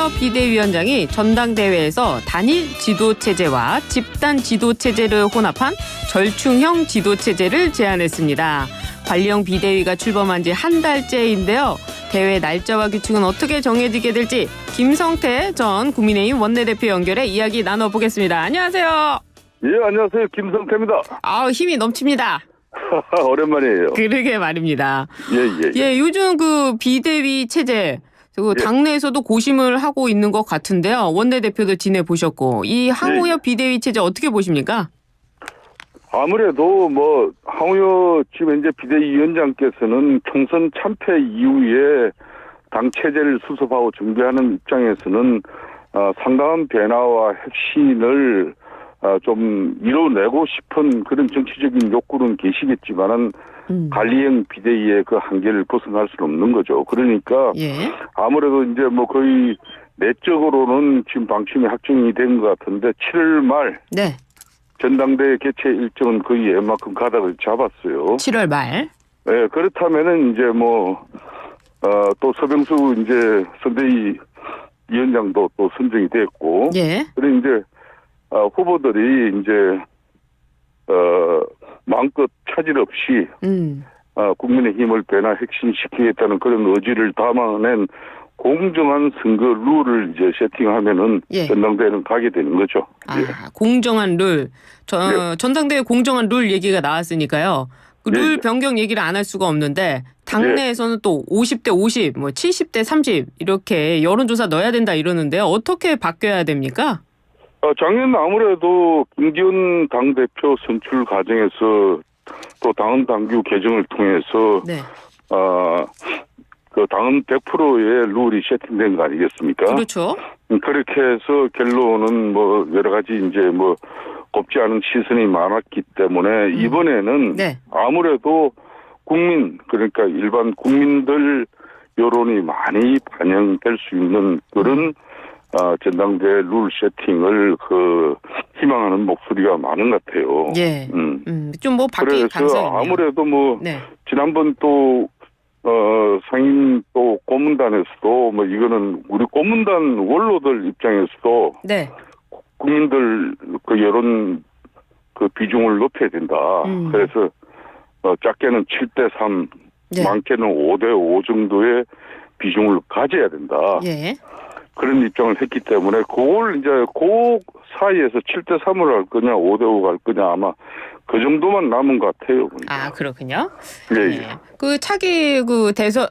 황우여 비대위원장이 전당대회에서 단일 지도체제와 집단 지도체제를 혼합한 절충형 지도체제를 제안했습니다. 관리형 비대위가 출범한 지 한 달째인데요. 대회 날짜와 규칙은 어떻게 정해지게 될지 김성태 전 국민의힘 원내대표 연결해 이야기 나눠보겠습니다. 안녕하세요. 예, 안녕하세요. 김성태입니다. 힘이 넘칩니다. 오랜만이에요. 그러게 말입니다. 예. 요즘 그 비대위 체제, 그리고 당내에서도 고심을 하고 있는 것 같은데요. 원내대표도 지내보셨고, 이 황우여 비대위 체제 어떻게 보십니까? 아무래도 황우여 지금 현재 비대위원장께서는 총선 참패 이후에 당 체제를 수습하고 준비하는 입장에서는 상당한 변화와 혁신을 좀 이뤄내고 싶은 그런 정치적인 욕구는 계시겠지만은 관리형 비대위의 그 한계를 벗어날 수는 없는 거죠. 그러니까 아무래도 이제 거의 내적으로는 지금 방침이 확정이 된 것 같은데 7월 말 전당대회 개최 일정은 거의 웬만큼 가닥을 잡았어요. 7월 말. 네, 그렇다면은 이제 또 서병수 이제 선대위 위원장도 또 선정이 됐고, 그리고 이제 후보들이 이제 마음껏 차질 없이 국민의힘을 변화 혁신시키겠다는 그런 의지를 담아낸 공정한 선거 룰을 이제 세팅하면은 전당대회는 가게 되는 거죠. 공정한 룰. 전당대회 공정한 룰 얘기가 나왔으니까요. 그 룰 변경 얘기를 안 할 수가 없는데 당내에서는 또 50대 50, 70대 30 이렇게 여론조사 넣어야 된다 이러는데요. 어떻게 바뀌어야 됩니까? 작년 아무래도 김기현 당대표 선출 과정에서 또 당헌 당규 개정을 통해서 그 당헌 100%의 룰이 세팅된 거 아니겠습니까? 그렇죠. 그렇게 해서 결론은 여러 가지 이제 곱지 않은 시선이 많았기 때문에 이번에는 아무래도 국민, 그러니까 일반 국민들 여론이 많이 반영될 수 있는 그런 전당대회 룰 세팅을 희망하는 목소리가 많은 것 같아요. 좀 바뀔 가능성이 있네요. 그래서 아무래도 지난번 또 상임 또 고문단에서도 이거는 우리 고문단 원로들 입장에서도 국민들 그 여론 그 비중을 높여야 된다. 그래서 작게는 7대3, 많게는 5대5 정도의 비중을 가져야 된다. 그런 입장을 했기 때문에 그걸 이제 그 사이에서 7대3을 할 거냐 5대5 갈 거냐 아마 그 정도만 남은 것 같아요. 보니까. 그렇군요. 그 차기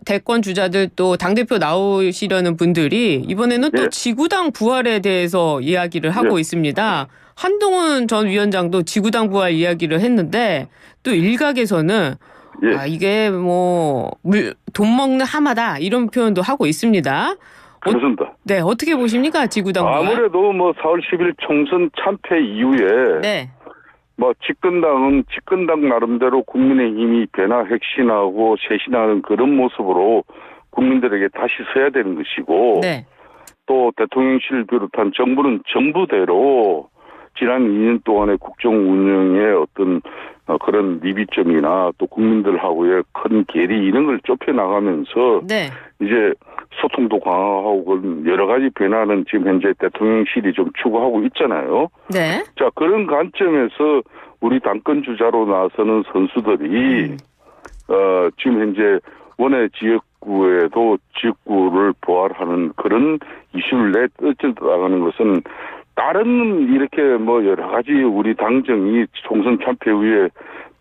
대권 주자들 또 당대표 나오시려는 분들이 이번에는 또 지구당 부활에 대해서 이야기를 하고 있습니다. 한동훈 전 위원장도 지구당 부활 이야기를 했는데 또 일각에서는 이게 돈 먹는 하마다 이런 표현도 하고 있습니다. 그렇습니다. 어떻게 보십니까? 지구당 부활. 아무래도 4월 10일 총선 참패 이후에 집권당은 집권당 나름대로 국민의힘이 변화 혁신하고 쇄신하는 그런 모습으로 국민들에게 다시 서야 되는 것이고 또 대통령실을 비롯한 정부는 정부대로 지난 2년 동안의 국정 운영의 어떤 그런 미비점이나 또 국민들하고의 큰 괴리 이런 걸 좁혀나가면서 이제 소통도 강화하고 여러 가지 변화는 지금 현재 대통령실이 좀 추구하고 있잖아요. 자, 그런 관점에서 우리 당권 주자로 나서는 선수들이 지금 현재 원외 지역구에도 지역구를 부활하는 그런 이슈를 내쫓아나가는 것은 다른 이렇게 여러 가지 우리 당정이 총선 참패 후에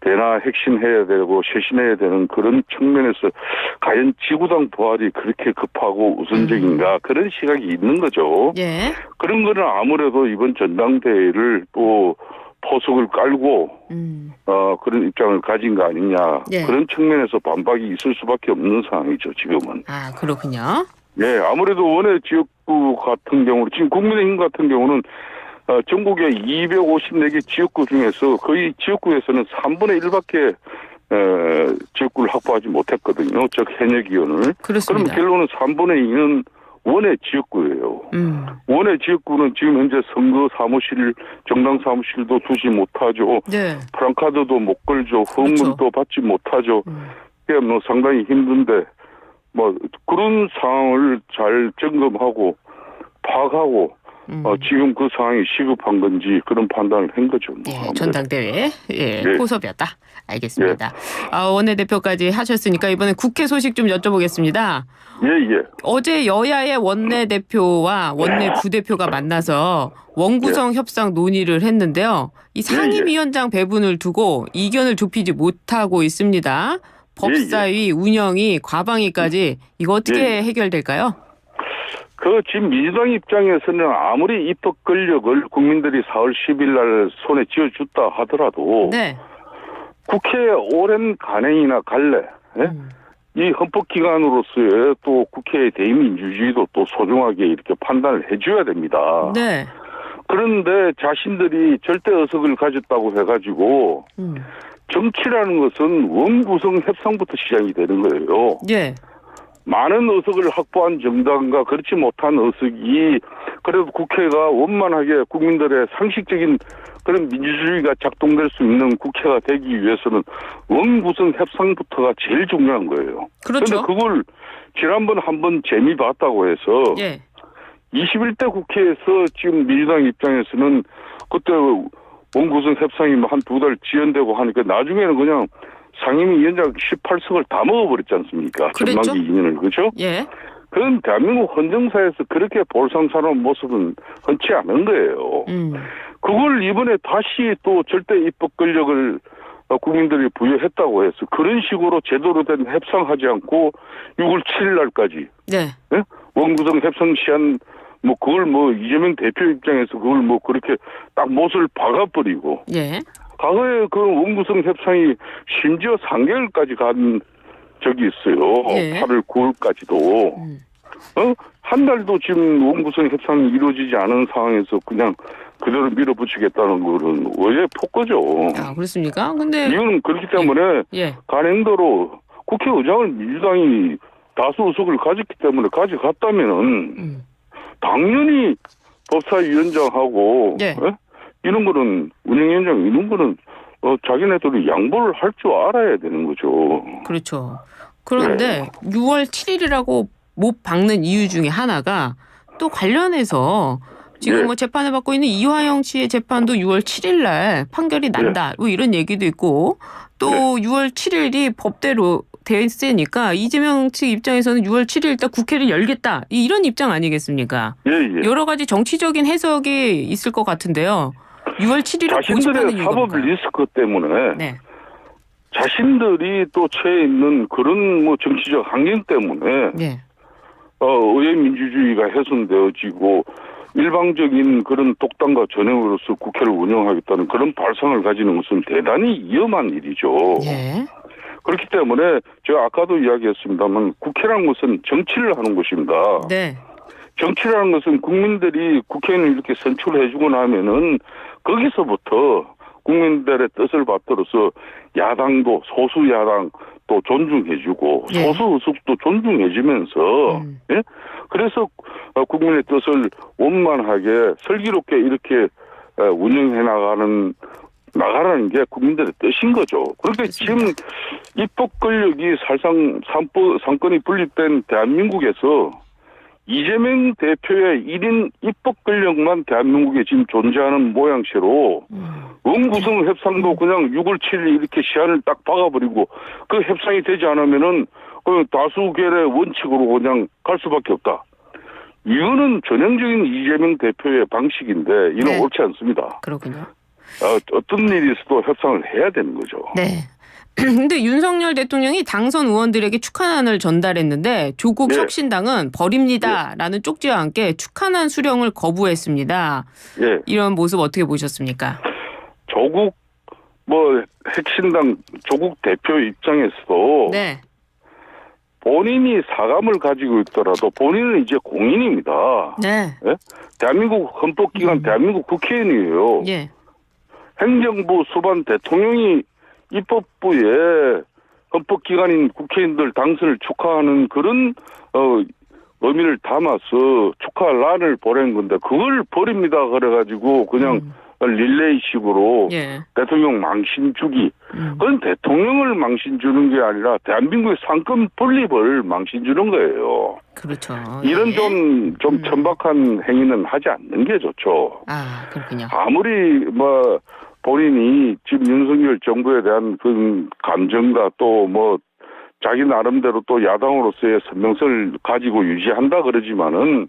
변화 혁신해야 되고 쇄신해야 되는 그런 측면에서 과연 지구당 부활이 그렇게 급하고 우선적인가 그런 시각이 있는 거죠. 그런 거는 아무래도 이번 전당대회를 또 포석을 깔고 그런 입장을 가진 거 아니냐 그런 측면에서 반박이 있을 수밖에 없는 상황이죠 지금은. 그렇군요. 아무래도 원외 지역구 같은 경우는 지금 국민의힘 같은 경우는 전국의 254개 지역구 중에서 거의 지역구에서는 3분의 1밖에 지역구를 확보하지 못했거든요. 즉 현역 의원을. 그럼 결론은 3분의 2는 원외 지역구예요. 원외 지역구는 지금 현재 선거 사무실, 정당 사무실도 두지 못하죠. 프랑카드도 못 걸죠. 후원금도 받지 못하죠. 상당히 힘든데 그런 상황을 잘 점검하고 파악하고 지금 그 상황이 시급한 건지 그런 판단을 한 거죠. 뭐. 예, 전당대회 포섭이었다. 알겠습니다. 원내대표까지 하셨으니까 이번에 국회 소식 좀 여쭤보겠습니다. 예. 어제 여야의 원내대표와 원내 부대표가 만나서 원구성 협상 논의를 했는데요. 이 상임위원장 배분을 두고 이견을 좁히지 못하고 있습니다. 법사위, 운영위, 과방위까지 이거 어떻게 해결될까요? 지금 민주당 입장에서는 아무리 입법 권력을 국민들이 4월 10일 날 손에 쥐어줬다 하더라도 국회의 오랜 간행이나 갈래, 이 헌법기관으로서의 또 국회의 대의민주주의도 또 소중하게 이렇게 판단을 해줘야 됩니다. 그런데 자신들이 절대 의석을 가졌다고 해가지고 정치라는 것은 원구성 협상부터 시작이 되는 거예요. 많은 의석을 확보한 정당과 그렇지 못한 의석이 그래도 국회가 원만하게 국민들의 상식적인 그런 민주주의가 작동될 수 있는 국회가 되기 위해서는 원구성 협상부터가 제일 중요한 거예요. 그런데 그걸 지난번 한번 재미 봤다고 해서 21대 국회에서 지금 민주당 입장에서는 그때 원구성 협상이 한 2달 지연되고 하니까 나중에는 그냥 상임위원장 18석을 다 먹어버렸지 않습니까? 전반기 2년을. 그렇죠? 그건 대한민국 헌정사에서 그렇게 볼상사나운 모습은 흔치 않은 거예요. 그걸 이번에 다시 또 절대 입법 권력을 국민들이 부여했다고 해서 그런 식으로 제대로 된 협상하지 않고 6월 7일 날까지 원구성 협상 시한 그걸 이재명 대표 입장에서 그걸 그렇게 딱 못을 박아버리고 과거에 그 원구성 협상이 심지어 3개월까지 간 적이 있어요. 8월 9월까지도. 한 달도 지금 원구성 협상이 이루어지지 않은 상황에서 그냥 그대로 밀어붙이겠다는 거는 원래 폭거죠. 그렇습니까? 근데 이거는 그렇기 때문에 간행도로 국회의장을 민주당이 다수 의석을 가졌기 때문에 가져갔다면은 당연히 법사위원장하고 이런 거는 운영위원장 이런 거는 자기네들이 양보를 할 줄 알아야 되는 거죠. 그렇죠. 그런데 6월 7일이라고 못 박는 이유 중에 하나가 또 관련해서 지금 재판을 받고 있는 이화영 씨의 재판도 6월 7일 날 판결이 난다. 이런 얘기도 있고 또 6월 7일이 법대로 됐으니까 이재명 측 입장에서는 6월 7일 딱 국회를 열겠다. 이런 입장 아니겠습니까? 여러 가지 정치적인 해석이 있을 것 같은데요. 6월 7일을 자신들의 사법 리스크 때문에 자신들이 또 처해 있는 그런 정치적 환경 때문에 의회 민주주의가 훼손되어지고 일방적인 그런 독단과 전횡으로서 국회를 운영하겠다는 그런 발상을 가지는 것은 대단히 위험한 일이죠. 그렇기 때문에 제가 아까도 이야기했습니다만 국회라는 것은 정치를 하는 것입니다. 정치라는 것은 국민들이 국회의원을 이렇게 선출해 주고 나면은 거기서부터 국민들의 뜻을 받들어서 야당도 소수 야당 또 존중해주고 소수 의석도 존중해주면서 그래서 국민의 뜻을 원만하게 슬기롭게 이렇게 운영해 나가라는 게 국민들의 뜻인 거죠. 그런데 지금 입법 권력이 사실상 상권이 분립된 대한민국에서 이재명 대표의 1인 입법 권력만 대한민국에 지금 존재하는 모양새로 원구성 협상도 그냥 6월 7일 이렇게 시한을 딱 박아버리고 그 협상이 되지 않으면은 그 다수결의 원칙으로 그냥 갈 수밖에 없다. 이거는 전형적인 이재명 대표의 방식인데 이는 옳지 않습니다. 그렇군요. 어떤 일이 있어도 협상을 해야 되는 거죠. 근데 윤석열 대통령이 당선 의원들에게 축하난을 전달했는데 조국 혁신당은 버립니다라는 쪽지와 함께 축하난 수령을 거부했습니다. 이런 모습 어떻게 보셨습니까? 조국 혁신당 조국 대표 입장에서도 본인이 사감을 가지고 있더라도 본인은 이제 공인입니다. 대한민국 헌법기관 대한민국 국회의원이에요. 행정부 수반 대통령이 입법부에 헌법기관인 국회의원들 당선을 축하하는 그런 의미를 담아서 축하란을 보낸 건데 그걸 버립니다 그래가지고 그냥 릴레이식으로 예. 대통령 망신 주기. 그건 대통령을 망신 주는 게 아니라 대한민국의 상권 분립을 망신 주는 거예요. 그렇죠. 이런 예. 좀 천박한 행위는 하지 않는 게 좋죠. 아, 그렇군요. 아무리 뭐 본인이 지금 윤석열 정부에 대한 그 감정과 또 뭐 자기 나름대로 또 야당으로서의 선명성을 가지고 유지한다 그러지만은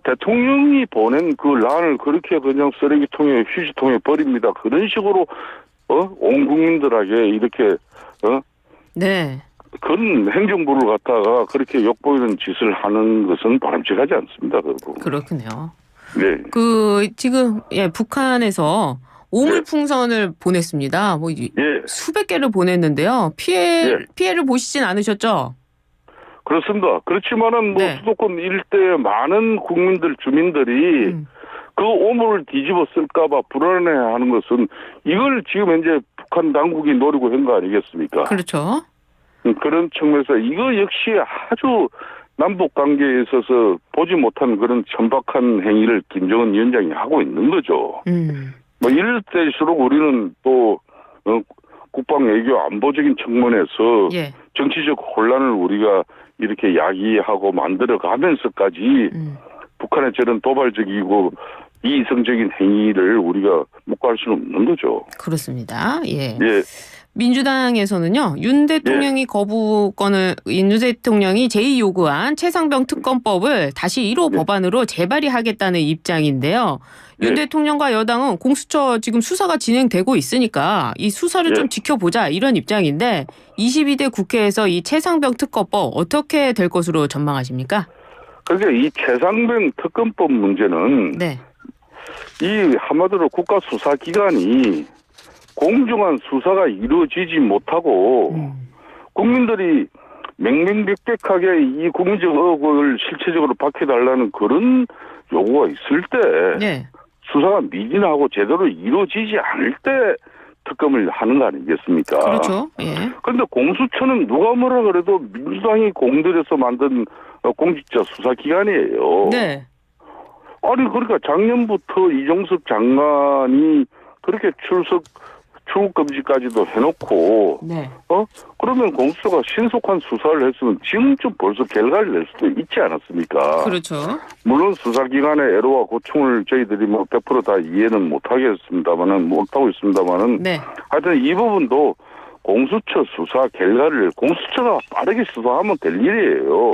대통령이 보낸 그 란을 그렇게 그냥 쓰레기통에 휴지통에 버립니다. 그런 식으로 온 국민들에게 이렇게 네. 그런 행정부를 갖다가 그렇게 욕보이는 짓을 하는 것은 바람직하지 않습니다. 그렇군요. 네. 지금 북한에서 오물풍선을 보냈습니다. 수백 개를 보냈는데요. 피해를 보시진 않으셨죠? 그렇습니다. 그렇지만은 네. 수도권 일대의 많은 주민들이 그 오물을 뒤집어 쓸까봐 불안해하는 것은 이걸 지금 현재 북한 당국이 노리고 한 거 아니겠습니까? 그렇죠. 그런 측면에서 이거 역시 아주 남북 관계에 있어서 보지 못한 그런 천박한 행위를 김정은 위원장이 하고 있는 거죠. 이럴 때일수록 우리는 또 국방 외교 안보적인 측면에서 정치적 혼란을 우리가 이렇게 야기하고 만들어가면서까지 북한의 저런 도발적이고 이성적인 행위를 우리가 묵과할 수는 없는 거죠. 그렇습니다. 예. 민주당에서는요, 윤 대통령이 윤 대통령이 제의 요구한 최상병 특검법을 다시 1호 법안으로 재발의하겠다는 입장인데요. 윤 대통령과 여당은 공수처 지금 수사가 진행되고 있으니까 이 수사를 좀 지켜보자 이런 입장인데 22대 국회에서 이 최상병 특검법 어떻게 될 것으로 전망하십니까? 그러니까 이 최상병 특검법 문제는 이 한마디로 국가수사기관이 공정한 수사가 이루어지지 못하고 국민들이 맹맹백백하게 이 국민적 의혹을 실체적으로 밝혀달라는 그런 요구가 있을 때 수사가 미진하고 제대로 이루어지지 않을 때 특검을 하는 거 아니겠습니까? 그렇죠. 그런데 공수처는 누가 뭐라 그래도 민주당이 공들여서 만든 공직자 수사기관이에요. 아니 그러니까 작년부터 이종석 장관이 그렇게 출국 금지까지도 해놓고 그러면 공수처가 신속한 수사를 했으면 지금쯤 벌써 결과를 낼 수도 있지 않았습니까? 그렇죠. 물론 수사기관의 애로와 고충을 저희들이 100% 다 이해는 못하고 있습니다만은 하여튼 이 부분도 공수처 수사 결과를 공수처가 빠르게 수사하면 될 일이에요.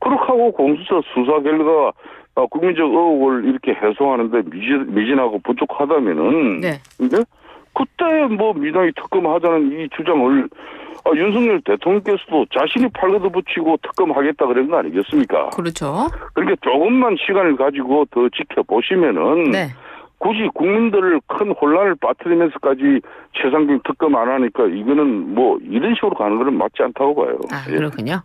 그렇게 하고 공수처 수사 결과 국민적 의혹을 이렇게 해소하는데 미진하고 부족하다면은 그때 민주당이 특검하자는 이 주장을 윤석열 대통령께서도 자신이 팔 걷어붙이고 특검하겠다 그런 거 아니겠습니까? 그렇죠. 그러니까 조금만 시간을 가지고 더 지켜보시면은 굳이 국민들을 큰 혼란을 빠뜨리면서까지 최상병 특검 안 하니까 이거는 이런 식으로 가는 거는 맞지 않다고 봐요. 그렇군요.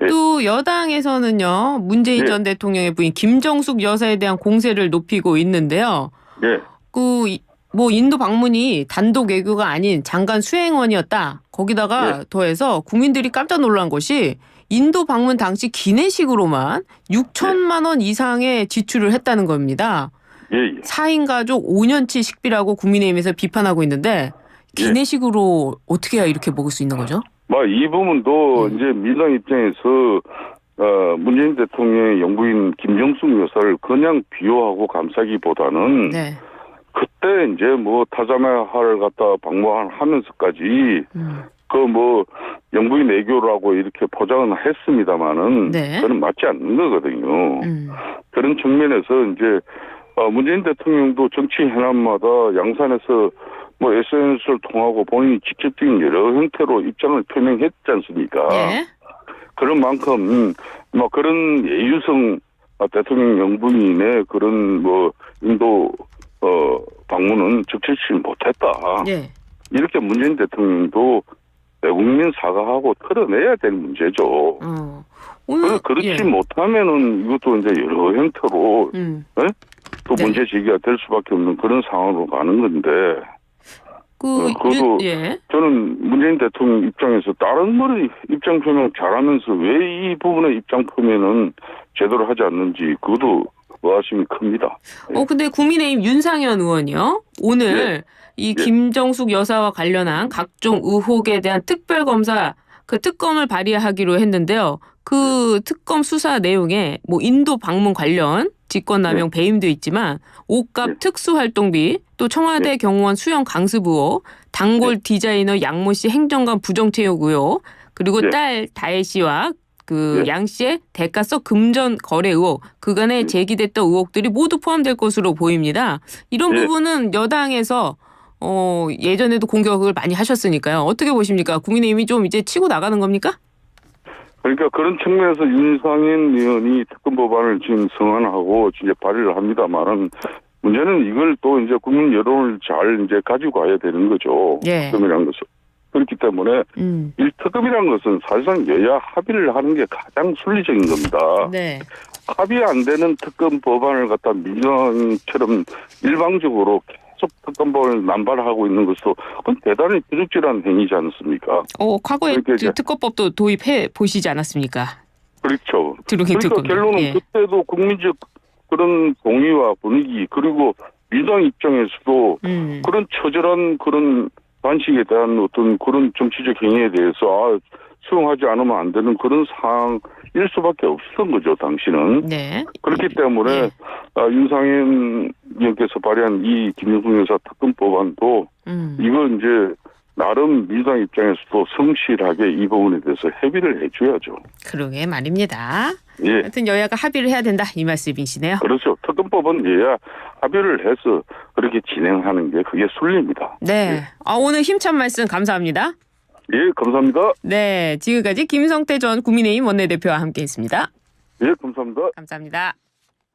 또 여당에서는요. 문재인 전 대통령의 부인 김정숙 여사에 대한 공세를 높이고 있는데요. 인도 방문이 단독 외교가 아닌 장관 수행원이었다. 거기다가 더해서 국민들이 깜짝 놀란 것이 인도 방문 당시 기내식으로만 6천만 원 이상의 지출을 했다는 겁니다. 4인 가족 5년치 식비라고 국민의힘에서 비판하고 있는데 기내식으로 어떻게 해야 이렇게 먹을 수 있는 거죠? 이 부분도 이제 민주당 입장에서 문재인 대통령의 영부인 김정숙 여사를 그냥 비호하고 감싸기보다는 그때 이제 타자마할을 갖다 방문하면서까지 영부인 외교라고 이렇게 포장은 했습니다만은 그건 맞지 않는 거거든요. 그런 측면에서 이제 문재인 대통령도 정치 현안마다 양산에서 SNS를 통하고 본인이 직접적인 여러 형태로 입장을 표명했지 않습니까? 그런 만큼 그런 예유성 대통령 영부인의 그런 인도 방문은 적절치 못했다. 이렇게 문재인 대통령도 대국민 사과하고 털어내야 될 문제죠. 그렇지 못하면은 이것도 이제 여러 형태로 또 문제 제기가 될 수밖에 없는 그런 상황으로 가는 건데. 저는 문재인 대통령 입장에서 다른 입장 표명 잘하면서 왜 이 부분의 입장 표명은 제대로 하지 않는지 그것도 의아심이 큽니다. 근데 국민의힘 윤상현 의원이요. 오늘 이 김정숙 여사와 관련한 각종 의혹에 대한 특별검사 그 특검을 발의하기로 했는데요. 그 특검 수사 내용에 뭐 인도 방문 관련 직권남용 배임도 있지만 옷값 특수활동비 또 청와대 경호원 수영 강습 의혹 단골 디자이너 양모 씨 행정관 부정체육 의혹 그리고 딸 다혜 씨와 그 양 씨의 대가성 금전 거래 의혹 그간에 제기됐던 의혹들이 모두 포함될 것으로 보입니다. 이런 부분은 여당에서 예전에도 공격을 많이 하셨으니까요. 어떻게 보십니까? 국민의힘이 좀 이제 치고 나가는 겁니까? 그러니까 그런 측면에서 윤상현 의원이 특검 법안을 지금 성안하고 이제 발의를 합니다만은 문제는 이걸 또 이제 국민 여론을 잘 이제 가지고 가야 되는 거죠. 특검이라는 것은. 그렇기 때문에 이 특검이라는 것은 사실상 여야 합의를 하는 게 가장 순리적인 겁니다. 합의 안 되는 특검 법안을 갖다 민주당처럼 일방적으로 계속 특검법을 남발하고 있는 것도 그건 대단히 부적절한 행위지 않습니까? 과거에 특검법도 도입해 보시지 않았습니까? 그렇죠. 그러니까 결론은 그때도 국민적 그런 동의와 분위기 그리고 민주당 입장에서도 그런 처절한 그런 단식에 대한 어떤 그런 정치적 행위에 대해서 수용하지 않으면 안 되는 그런 상황일 수밖에 없었던 거죠, 당시는. 그렇기 때문에 윤상현 의원께서 발의한 이 김정숙 여사 특검 법안도 이건 이제 나름 민주당 입장에서도 성실하게 이 부분에 대해서 협의를 해줘야죠. 그러게 말입니다. 하여튼 여야가 합의를 해야 된다 이 말씀이시네요. 그렇죠. 특검법은 여야 합의를 해서 그렇게 진행하는 게 그게 순리입니다. 오늘 힘찬 말씀 감사합니다. 감사합니다. 지금까지 김성태 전 국민의힘 원내대표와 함께했습니다. 감사합니다. 감사합니다.